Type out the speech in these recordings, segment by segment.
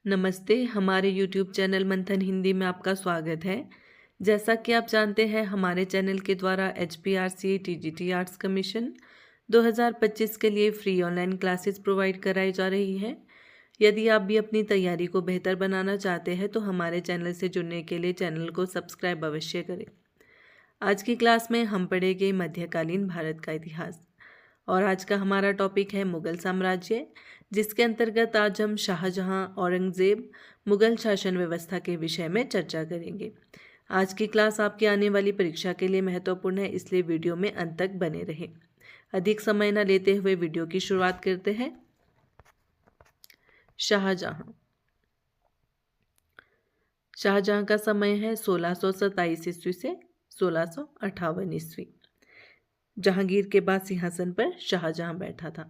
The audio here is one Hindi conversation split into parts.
नमस्ते, हमारे YouTube चैनल मंथन हिंदी में आपका स्वागत है। जैसा कि आप जानते हैं, हमारे चैनल के द्वारा HPRC TGT आर्ट्स कमीशन 2025 के लिए फ्री ऑनलाइन क्लासेस प्रोवाइड कराई जा रही है। यदि आप भी अपनी तैयारी को बेहतर बनाना चाहते हैं तो हमारे चैनल से जुड़ने के लिए चैनल को सब्सक्राइब अवश्य करें। आज की क्लास में हम पढ़ेंगे मध्यकालीन भारत का इतिहास और आज का हमारा टॉपिक है मुगल साम्राज्य, जिसके अंतर्गत आज हम शाहजहां औरंगजेब मुगल शासन व्यवस्था के विषय में चर्चा करेंगे। आज की क्लास आपकी आने वाली परीक्षा के लिए महत्वपूर्ण है, इसलिए वीडियो में अंत तक बने रहें। अधिक समय न लेते हुए वीडियो की शुरुआत करते हैं। शाहजहां का समय है 1627 ईस्वी से 1658 ईस्वी। जहांगीर के बाद सिंहासन पर शाहजहां बैठा था।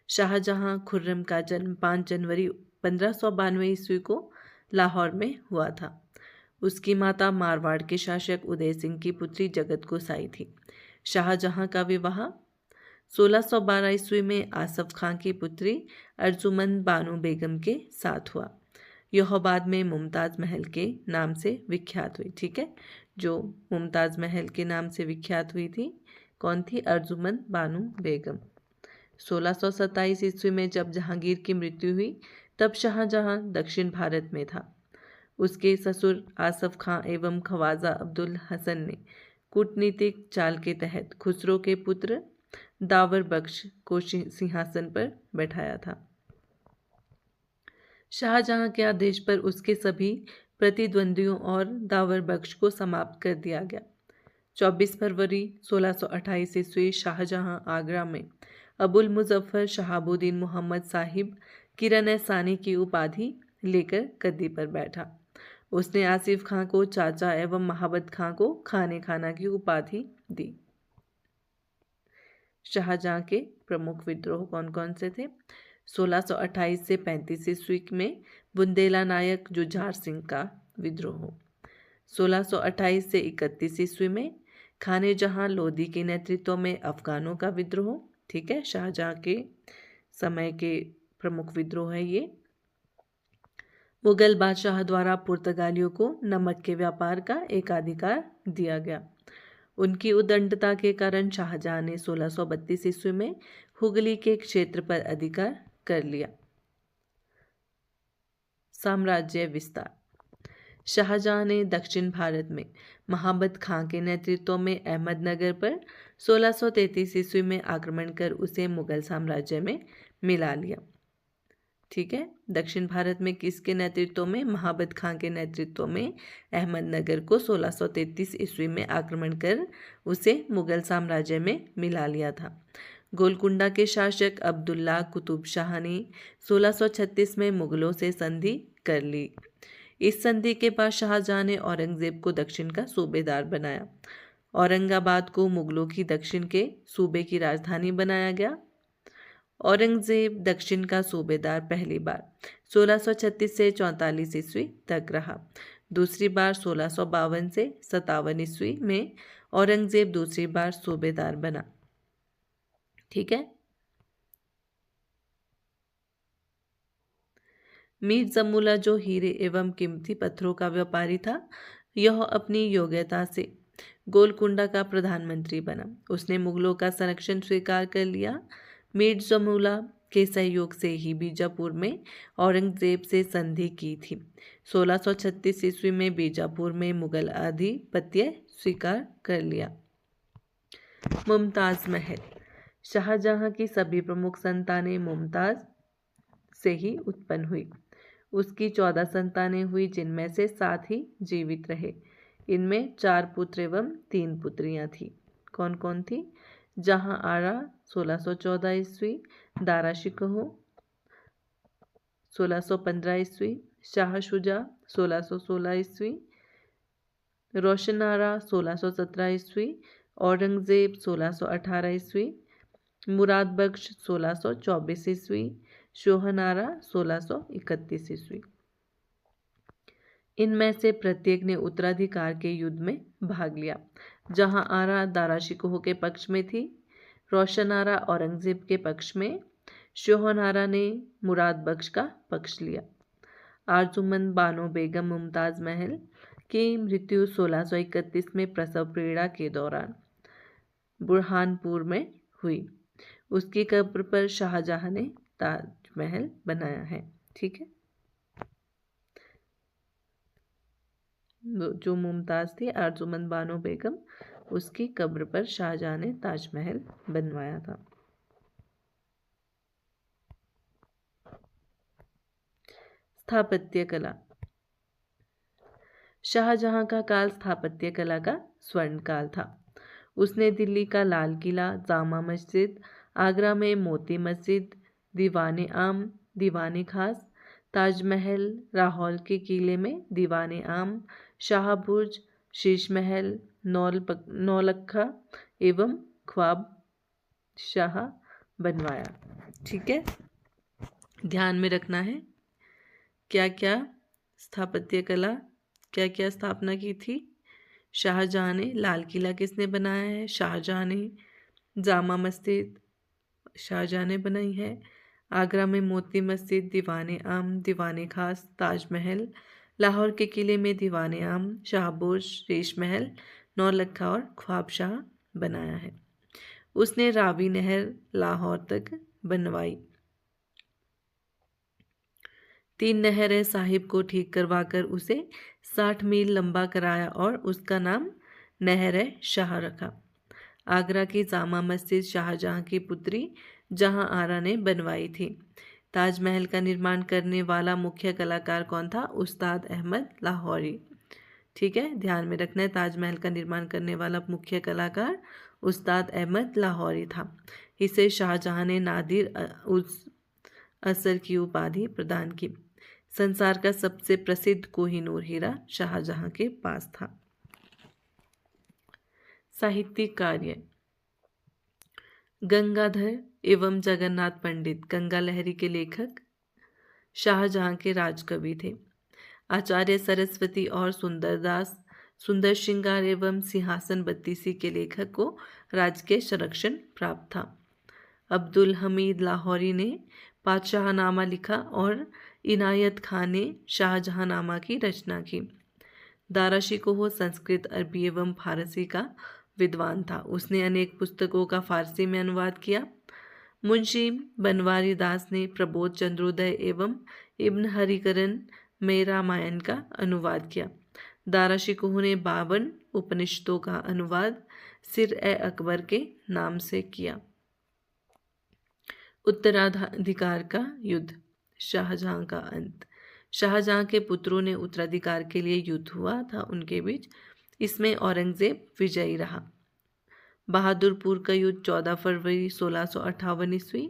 शाहजहां खुर्रम का जन्म 5 जनवरी 1592 ईस्वी को लाहौर में हुआ था। उसकी माता मारवाड़ के शासक उदय सिंह की पुत्री जगत गोसाई थी। शाहजहां का विवाह 1612 ईस्वी में आसफ खां की पुत्री अर्जुमंद बानो बेगम के साथ हुआ। यह बाद में मुमताज महल के नाम से विख्यात हुई। ठीक है, जो मुमताज महल के नाम से विख्यात हुई थी, कौन थी? अर्जुमंद बानो बेगम। 1627 ईस्वी में जब जहांगीर की मृत्यु हुई तब शाहजहां दक्षिण भारत में था। उसके ससुर आसफ खां एवं ख्वाजा अब्दुल हसन ने कूटनीतिक चाल के तहत खुसरो के पुत्र दावर बख्श को सिंहासन पर बैठाया था। शाहजहां के आदेश पर उसके सभी प्रतिद्वंदियों और दावर बख्श को समाप्त कर दिया गया। 24 फरवरी 1628 ईस्वी शाहजहां आगरा में अबुल मुजफ्फर शहाबुद्दीन मोहम्मद साहिब किरण सानी की उपाधि लेकर गद्दी पर बैठा। उसने आसिफ खां को चाचा एवं महाबत खां को खाने खाना की उपाधि दी। शाहजहां के प्रमुख विद्रोह कौन कौन से थे? 1628 से 35 ईस्वी में बुंदेला नायक जुझार सिंह का विद्रोह। 1628 से 31 ईस्वी में खाने जहां लोदी के नेतृत्व में अफगानों का विद्रोह। ठीक है, शाहजहां के समय के प्रमुख विद्रोह है ये। मुगल बादशाह द्वारा पुर्तगालियों को नमक के व्यापार का एकाधिकार दिया गया। उनकी उद्दंडता के कारण शाहजहां ने 1632 ईस्वी में हुगली के क्षेत्र पर अधिकार कर लिया। साम्राज्य विस्तार। शाहजहां ने दक्षिण भारत में महाबत खां के नेतृत्व में अहमदनगर पर 1633 ईस्वी में आक्रमण कर उसे मुगल साम्राज्य में मिला लिया। ठीक है, दक्षिण भारत में किसके नेतृत्व में? महाबत खां के नेतृत्व में अहमदनगर को 1633 ईस्वी में आक्रमण कर उसे मुगल साम्राज्य में मिला लिया था। गोलकुंडा के शासक अब्दुल्ला कुतुब शाह ने 1636 में मुगलों से संधि कर ली। इस संधि के बाद शाहजहां ने औरंगजेब को दक्षिण का सूबेदार बनाया। औरंगाबाद को मुगलों की दक्षिण के सूबे की राजधानी बनाया गया। औरंगजेब दक्षिण का सूबेदार पहली बार 1636 से 44 ईस्वी तक रहा। दूसरी बार 1652 से 57 ईस्वी में औरंगजेब दूसरी बार सूबेदार बना। ठीक है। मीर जमूला जो हीरे एवं कीमती पत्थरों का व्यापारी था, यह अपनी योग्यता से गोलकुंडा का प्रधानमंत्री बना। उसने मुगलों का संरक्षण स्वीकार कर लिया। मीर जमूला के सहयोग से ही बीजापुर में औरंगजेब से संधि की थी। 1636 ईस्वी में बीजापुर में मुगल आधिपत्य स्वीकार कर लिया। मुमताज महल। शाहजहां की सभी प्रमुख संतानें मुमताज से ही उत्पन्न हुई। उसकी 14 संतानें हुई, जिनमें से 7 ही जीवित रहे। इनमें 4 पुत्र एवं 3 पुत्रियां थी। कौन कौन थी? जहां आरा 1614 ईस्वी, दारा शिकोह 1615 ईस्वी, शाह शुजा 1616 ईस्वी, रोशन आरा 1617 ईस्वी, औरंगजेब 1618 ईस्वी, मुराद बख्श 1624 ईस्वी, शोहनारा 1631 ईस्वी। इनमें से प्रत्येक ने उत्तराधिकार के युद्ध में भाग लिया। जहां आरा दारा शिकोह के पक्ष में थी, रोशन आरा औरंगजेब के पक्ष में, शोहनारा ने मुराद बख्श का पक्ष लिया। आरजुमंद बानो बेगम मुमताज़ महल की मृत्यु 1631 में प्रसव पीड़ा के दौरान बुरहानपुर में हुई। उसकी कब्र पर शाहजहां ने ताजमहल बनाया है। ठीक है, जो मुमताज़ थी आरजुमंद बानो बेगम, उसकी कब्र पर शाहजहां ने ताजमहल बनवाया था। स्थापत्य कला। शाहजहां का काल स्थापत्य कला का स्वर्ण काल था। उसने दिल्ली का लाल किला, जामा मस्जिद, आगरा में मोती मस्जिद, दीवाने आम, दीवाने खास, ताजमहल, लाहौर के किले में दीवाने आम, शाह बुर्ज, शीश महल, नौलखा एवं ख्वाब शाह बनवाया। ठीक है, ध्यान में रखना है क्या क्या स्थापत्य कला, क्या क्या स्थापना की थी। शाहजहां ने लाल किला किसने बनाया है? शाहजहां ने। जामा मस्जिद शाहजहां ने बनाई है। आगरा में मोती मस्जिद, दीवाने आम, दीवाने खास, ताजमहल, लाहौर के किले में दीवाने आम, शाहबुर्ज, शीश महल, नौलखा और ख्वाब शाह बनाया है। उसने रावी नहर लाहौर तक बनवाई। 3 नहर साहिब को ठीक करवाकर उसे 60 मील लंबा कराया और उसका नाम नहर शाह रखा। आगरा की जामा मस्जिद शाहजहां की पुत्री जहां आरा ने बनवाई थी। ताजमहल का निर्माण करने वाला मुख्य कलाकार कौन था? उस्ताद अहमद लाहौरी। ठीक है, ध्यान में रखना है, ताजमहल का निर्माण करने वाला मुख्य कलाकार उस्ताद अहमद लाहौरी था। इसे शाहजहां ने नादिर उस असर की उपाधि प्रदान की। संसार का सबसे प्रसिद्ध कोहिनूर हीरा शाहजहां के पास था। साहित्यिक कार्य। गंगाधर एवं जगन्नाथ पंडित गंगा लहरी के लेखक शाहजहां के राजकवि थे। आचार्य सरस्वती और सुंदरदास सुंदर श्रृंगार एवं सिंहासन बत्तीसी के लेखक को राजकीय संरक्षण प्राप्त था। अब्दुल हमीद लाहौरी ने पातशाहनामा लिखा और इनायत खान ने शाहजहांनामा की रचना की। दारा शिकोह संस्कृत, अरबी एवं फारसी का विद्वान था। उसने अनेक पुस्तकों का फारसी में अनुवाद किया। मुंशी बनवारी दास ने प्रबोध चंद्रोदय एवं इब्न हरिकरण में रामायण का अनुवाद किया। दारा शिकोह ने 52 उपनिषदों का अनुवाद सिर-ए-अकबर के नाम से किया। उत्तराधिकार का युद्ध, शाहजहां का अंत। शाहजहां के पुत्रों ने उत्तराधिकार के लिए युद्ध हुआ था उनके बीच। इसमें औरंगजेब विजयी रहा। बहादुरपुर का युद्ध 14 फरवरी 1658 ईस्वी।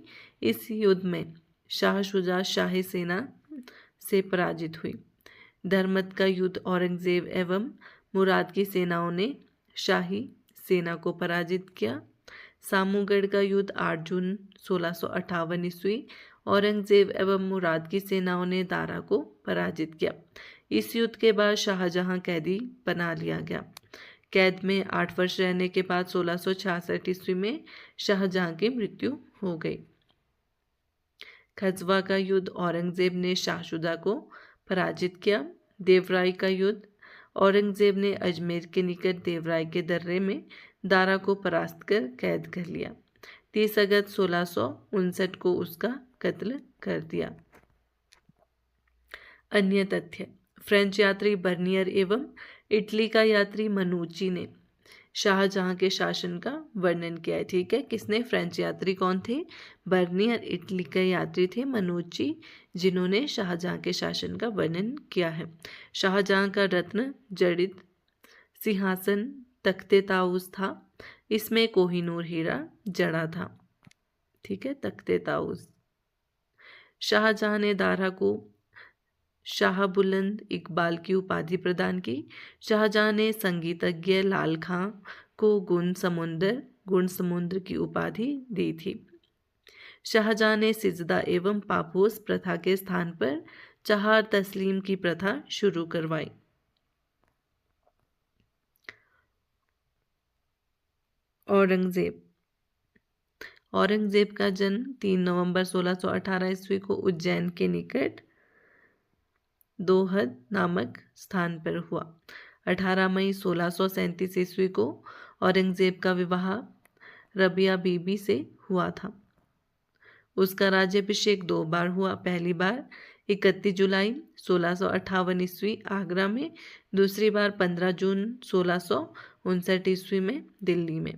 इस युद्ध में शाह शुजा शाही सेना से पराजित हुई। धर्मत का युद्ध औरंगजेब एवं मुराद की सेनाओं ने शाही सेना को पराजित किया। सामूगढ़ का युद्ध 8 जून 1658 ईस्वी। औरंगजेब एवं मुराद की सेनाओं ने दारा को पराजित किया। इस युद्ध के बाद शाहजहां कैदी बना लिया गया। कैद में 8 वर्ष रहने के बाद 1666 ईस्वी में शाहजहां की मृत्यु हो गई। खजवा का युद्ध औरंगजेब ने शाहशुजा को पराजित किया। देवराय का युद्ध औरंगजेब ने अजमेर के निकट देवराय के दर्रे में दारा को परास्त कर कैद कर लिया। 30 अगस्त 1659 को उसका कत्ल कर दिया। अन्य तथ्य। फ्रेंच यात्री बर्नियर एवं इटली का यात्री मनुची ने शाहजहां के शासन का वर्णन किया है। ठीक है, किसने? फ्रेंच यात्री कौन थे? बर्नियर। इटली के यात्री थे मनुची, जिन्होंने शाहजहां के शासन का वर्णन किया है। शाहजहां का रत्न जड़ित सिंहासन तख्ते ताऊस था। इसमें कोहिनूर हीरा जड़ा था। ठीक है, तख्ते ताऊस। शाहजहां ने दारा को शाह बुलंद इकबाल की उपाधि प्रदान की। शाहजहां ने संगीतज्ञ लाल खां को गुण समुद्र की उपाधि दी थी। शाहजहां ने सिजदा एवं पापोस प्रथा के स्थान पर चहार तस्लीम की प्रथा शुरू करवाई। औरंगजेब का जन्म 3 नवंबर 1618 ईस्वी को उज्जैन के निकट दोहद नामक स्थान पर हुआ। 18 मई 1637 ईस्वी को औरंगजेब का विवाह रबिया बीबी से हुआ था। उसका राज्याभिषेक 2 बार हुआ। पहली बार 31 जुलाई 1658 ईस्वी आगरा में, दूसरी बार 15 जून 1659 ईस्वी में दिल्ली में।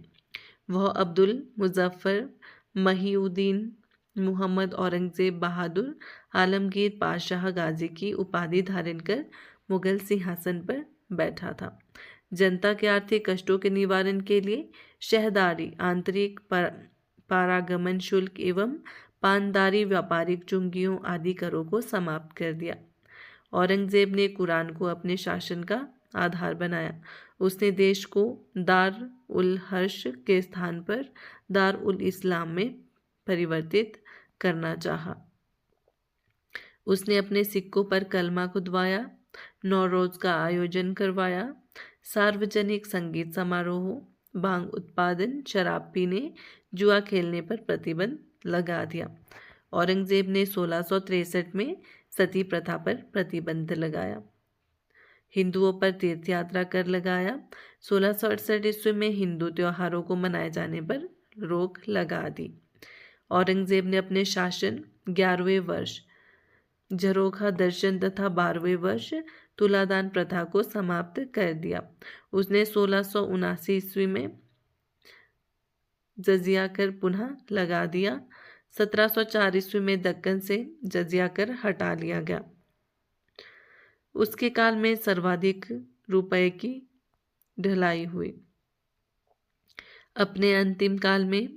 वह अब्दुल मुजफ्फर महिउद्दीन मुहम्मद औरंगजेब बहादुर आलमगीर पाशाह गाजी की उपाधि धारण कर मुगल सिंहासन पर बैठा था। जनता के आर्थिक कष्टों के निवारण के लिए शहदारी, आंतरिक पारागमन शुल्क एवं पानदारी, व्यापारिक चुंगियों आदि करों को समाप्त कर दिया। औरंगजेब ने कुरान को अपने शासन का आधार बनाया। उसने देश को दार उल हर्ष के स्थान पर दार उल इस्लाम में परिवर्तित करना चाहा। उसने अपने सिक्कों पर कलमा खुदवाया, नौरोज का आयोजन करवाया, सार्वजनिक संगीत समारोह, भांग उत्पादन, शराब पीने, जुआ खेलने पर प्रतिबंध लगा दिया। औरंगजेब ने 1663 में सती प्रथा पर प्रतिबंध लगाया। हिंदुओं पर तीर्थ यात्रा कर लगाया। 1668 ईस्वी में हिंदू त्योहारों को मनाए जाने पर रोक लगा दी। औरंगजेब ने अपने शासन 11वें वर्ष झरोखा दर्शन तथा 12वें वर्ष तुलादान प्रथा को समाप्त कर दिया। उसने 1679 ईस्वी में जजिया कर पुनः लगा दिया। 1704 ईस्वी में दक्कन से जजिया कर हटा लिया गया। उसके काल में सर्वाधिक रुपए की ढलाई हुई। अपने अंतिम काल में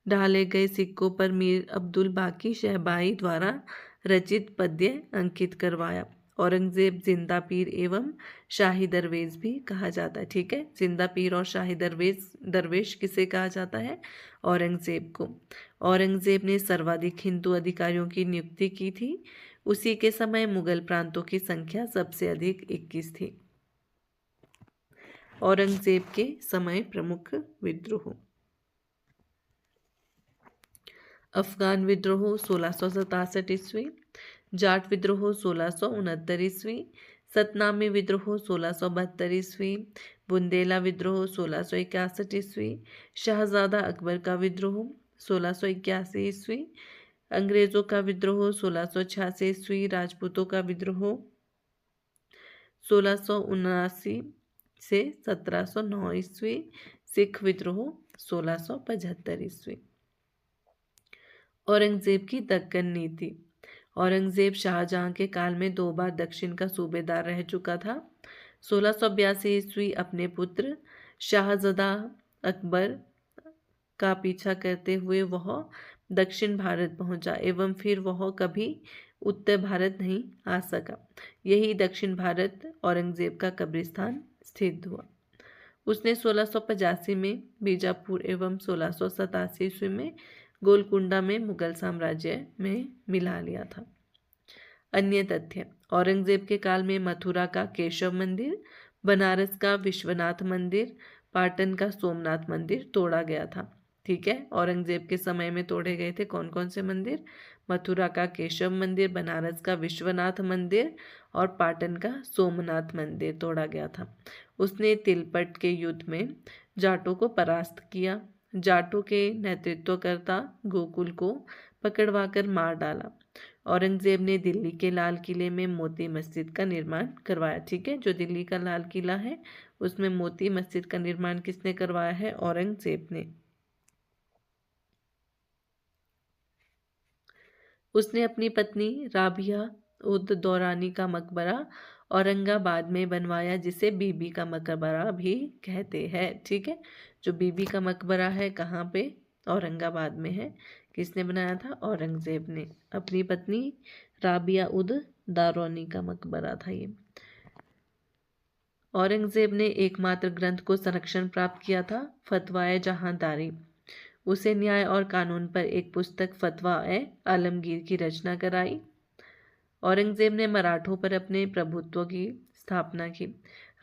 ढाले गए सिक्कों पर मीर अब्दुल बाकी शहबाई द्वारा रचित पद्य अंकित करवाया। औरंगजेब जिंदा पीर एवं शाही दरवेश भी कहा जाता है। ठीक है, जिंदा पीर और शाही दरवेश किसे कहा जाता है? औरंगजेब को। औरंगजेब ने सर्वाधिक हिंदू अधिकारियों की नियुक्ति की थी। उसी के समय मुगल प्रांतों की संख्या सबसे अधिक 21 थी। औरंगजेब के समय प्रमुख विद्रोह। अफगान विद्रोह 1667 ईस्वी, जाट विद्रोह 1669 ईस्वी, सतनामी विद्रोह 1672 ईस्वी, बुंदेला विद्रोह 1661 ईस्वी, शाहजादा अकबर का विद्रोह 1681 ईस्वी, अंग्रेजों का विद्रोह 1686 ईस्वी, राजपूतों का विद्रोह 1679 से 1709 ईस्वी, सिख विद्रोह 1675 ईस्वी। औरंगजेब की दक्कन नीति। औरंगजेब शाहजहां के काल में 2 बार दक्षिण का सूबेदार रह चुका था। 1682 ईस्वी अपने पुत्र शाहजादा अकबर का पीछा करते हुए वह दक्षिण भारत पहुंचा एवं फिर वह कभी उत्तर भारत नहीं आ सका। यही दक्षिण भारत औरंगजेब का कब्रिस्तान स्थित हुआ। उसने 1685 में बीजापुर एवं 1687 ईस्वी में गोलकुंडा में मुगल साम्राज्य में मिला लिया था। अन्य तथ्य। औरंगजेब के काल में मथुरा का केशव मंदिर, बनारस का विश्वनाथ मंदिर, पाटन का सोमनाथ मंदिर तोड़ा गया था। ठीक है, औरंगजेब के समय में तोड़े गए थे कौन कौन से मंदिर? मथुरा का केशव मंदिर, बनारस का विश्वनाथ मंदिर और पाटन का सोमनाथ मंदिर तोड़ा गया था। उसने तिलपट के युद्ध में जाटों को परास्त किया। जाटों के नेतृत्वकर्ता गोकुल को पकड़वाकर मार डाला। औरंगजेब ने दिल्ली के लाल किले में मोती मस्जिद का निर्माण करवाया। ठीक है, जो दिल्ली का लाल किला है उसमें मोती मस्जिद का निर्माण किसने करवाया है? औरंगजेब ने। उसने अपनी पत्नी राबिया उद दौरानी का मकबरा औरंगाबाद में बनवाया, जिसे बीबी का मकबरा भी कहते हैं। ठीक है, जो बीबी का मकबरा है कहाँ पे? औरंगाबाद में है। किसने बनाया था? औरंगजेब ने। अपनी पत्नी राबिया उद दौरानी का मकबरा था ये। औरंगजेब ने एकमात्र ग्रंथ को संरक्षण प्राप्त किया था, फतवाए जहांदारी। उसे न्याय और कानून पर एक पुस्तक फतवाए आलमगीर की रचना कराई। औरंगजेब ने मराठों पर अपने प्रभुत्व की स्थापना की।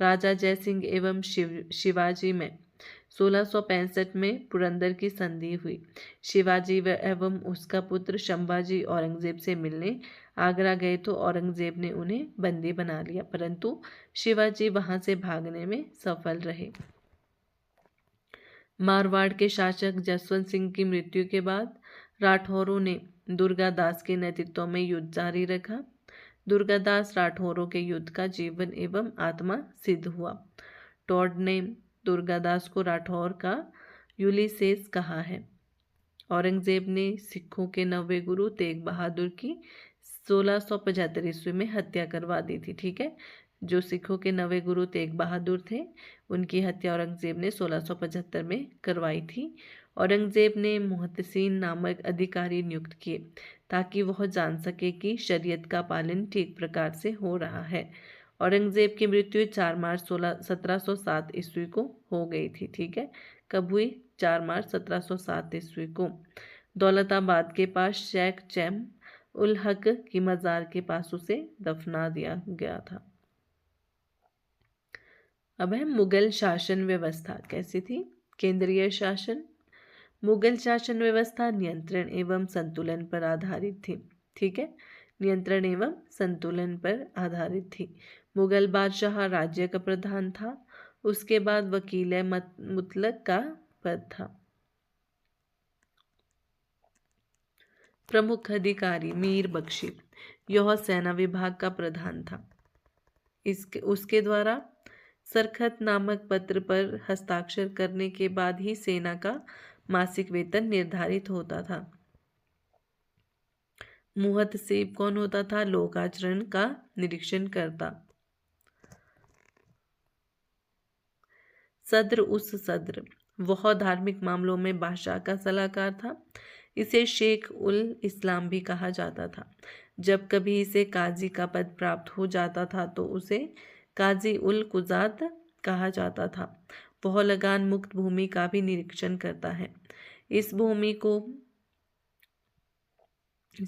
राजा जयसिंह एवं शिवाजी में 1665 में पुरंदर की संधि हुई। शिवाजी एवं उसका पुत्र संभाजी औरंगजेब से मिलने आगरा गए तो औरंगजेब ने उन्हें बंदी बना लिया, परंतु शिवाजी वहां से भागने में सफल रहे। मारवाड़ के शासक जसवंत सिंह की मृत्यु के बाद राठौरों ने दुर्गादास के नेतृत्व में युद्ध जारी रखा। दुर्गादास राठौरों के युद्ध का जीवन एवं आत्मा सिद्ध हुआ। टॉड ने दुर्गादास को राठौर का यूलिसेस कहा है। औरंगजेब ने सिखों के 9वें गुरु तेग बहादुर की 1675 ईस्वी में हत्या करवा दी थी। ठीक है, जो सिखों के 9वें गुरु तेग बहादुर थे, उनकी हत्या औरंगजेब ने 1675 में करवाई थी। औरंगजेब ने मुहतसिन नामक अधिकारी नियुक्त किए ताकि वह जान सके कि शरीयत का पालन ठीक प्रकार से हो रहा है। औरंगजेब की मृत्यु 4 मार्च 1707 ईस्वी को हो गई थी। ठीक है, कब हुई? 4 मार्च 1707 ईस्वी को दौलताबाद के पास शेख चैम उल हक की मजार के पास उसे दफना दिया गया था। अब है मुगल शासन व्यवस्था कैसी थी? केंद्रीय शासन। मुगल शासन व्यवस्था नियंत्रण एवं संतुलन पर आधारित थी। ठीक है, नियंत्रण एवं संतुलन पर आधारित थी। मुगल बादशाह राज्य का प्रधान था, उसके बाद वकील मुतलक का पद था। प्रमुख अधिकारी मीर बख्शी, यह सेना विभाग का प्रधान था। उसके द्वारा सरखत नामक पत्र पर हस्ताक्षर करने के बाद ही सेना का मासिक वेतन निर्धारित होता था। मुहतसिब कौन होता था? लोक आचरण का निरीक्षण करता। सद्र उस सद्र, वह धार्मिक मामलों में बादशाह का सलाहकार था। इसे शेख उल इस्लाम भी कहा जाता था। जब कभी इसे काजी का पद प्राप्त हो जाता था तो उसे काजी उल कुजात कहा जाता था। वह लगान मुक्त भूमि का भी निरीक्षण करता है। इस भूमि को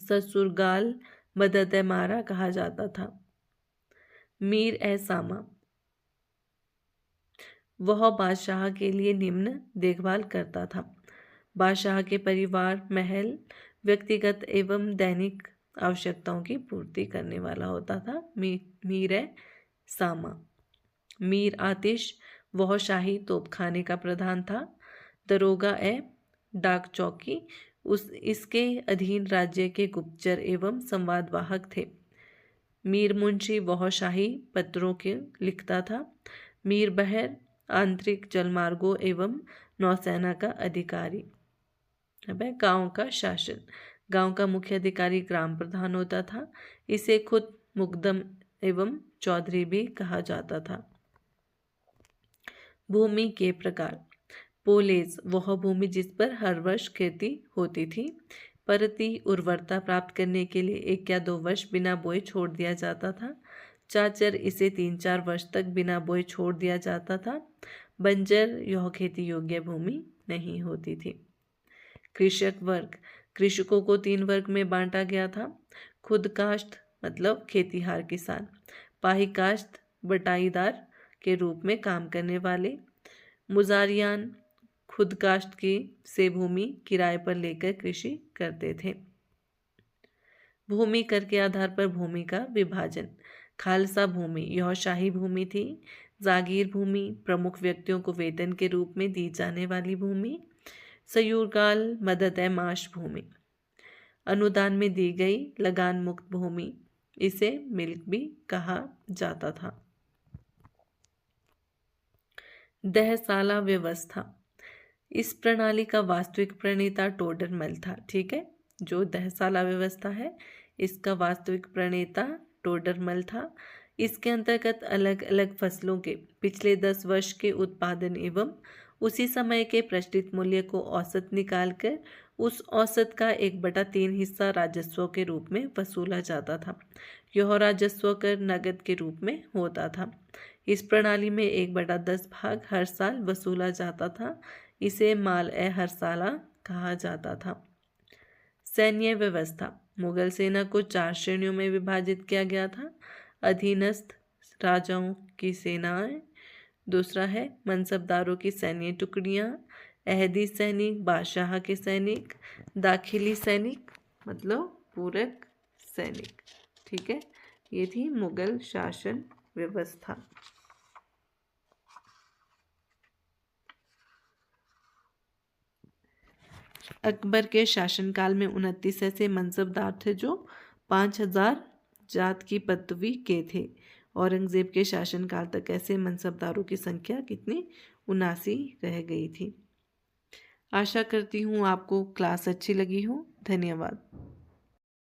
ससुरगाल मदद मारा कहा जाता था। मीर ए सामा, वह बादशाह के लिए निम्न देखभाल करता था। बादशाह के परिवार, महल, व्यक्तिगत एवं दैनिक आवश्यकताओं की पूर्ति करने वाला होता था। मीर ए सामा। मीर आतिश, वह शाही तोपखाने का प्रधान था। दरोगा ए डाक चौकी, इसके अधीन राज्य के गुप्तचर एवं संवादवाहक थे। मीर मुंशी, वह शाही पत्रों के लिखता था। मीर बहर, आंतरिक जलमार्गों एवं नौसेना का अधिकारी। अब है गांव का शासन। गांव का मुख्य अधिकारी ग्राम प्रधान होता था। इसे खुद मुकदम एवं चौधरी भी कहा जाता था। भूमि के प्रकार। पोलेज, वह भूमि जिस पर हर वर्ष खेती होती थी। परती, उर्वरता प्राप्त करने के लिए 1 या 2 वर्ष बिना बोए छोड़ दिया जाता था। चाचर, इसे 3-4 वर्ष तक बिना बोए छोड़ दिया जाता था। बंजर, यह खेती योग्य भूमि नहीं होती थी। कृषक वर्ग, कृषकों को 3 वर्ग में बांटा गया था। खुद काश्त मतलब खेतीहार किसान, पाही काश्त बटाईदार के रूप में काम करने वाले, मुजारियान खुद काश्त की से भूमि किराए पर लेकर कृषि करते थे। भूमि कर के आधार पर भूमि का विभाजन। खालसा भूमि, यह शाही भूमि थी। जागीर भूमि, प्रमुख व्यक्तियों को वेतन के रूप में दी जाने वाली भूमि। सयूरगाल मदद ए माश भूमि, अनुदान में दी गई लगान मुक्त भूमि, इसे मिल्क भी कहा जाता था। दहसाला व्यवस्था, इस प्रणाली का वास्तविक प्रणेता टोडरमल था। ठीक है, जो दहसाला व्यवस्था है इसका वास्तविक प्रणेता टोडरमल था। इसके अंतर्गत अलग अलग फसलों के पिछले 10 वर्ष के उत्पादन एवं उसी समय के प्रचलित मूल्य को औसत निकालकर उस औसत का 1/3 हिस्सा राजस्व के रूप में वसूला जाता था। यह राजस्व कर नगद के रूप में होता था। इस प्रणाली में 1/10 भाग हर साल वसूला जाता था। इसे माल ए हर साला कहा जाता था। सैन्य व्यवस्था, मुगल सेना को 4 श्रेणियों में विभाजित किया गया था। अधीनस्थ राजाओं की सेनाएं, दूसरा है मनसबदारों की सैन्य टुकड़ियां, अहदी सैनिक, बादशाह के सैनिक, दाखिली सैनिक मतलब पूरक सैनिक। ठीक है, ये थी मुगल शासन व्यवस्था। अकबर के शासनकाल में 29 ऐसे मनसबदार थे जो 5,000 जात की पदवी के थे। औरंगजेब के शासनकाल तक ऐसे मनसबदारों की संख्या कितनी? 79 रह गई थी। आशा करती हूँ आपको क्लास अच्छी लगी हो। धन्यवाद।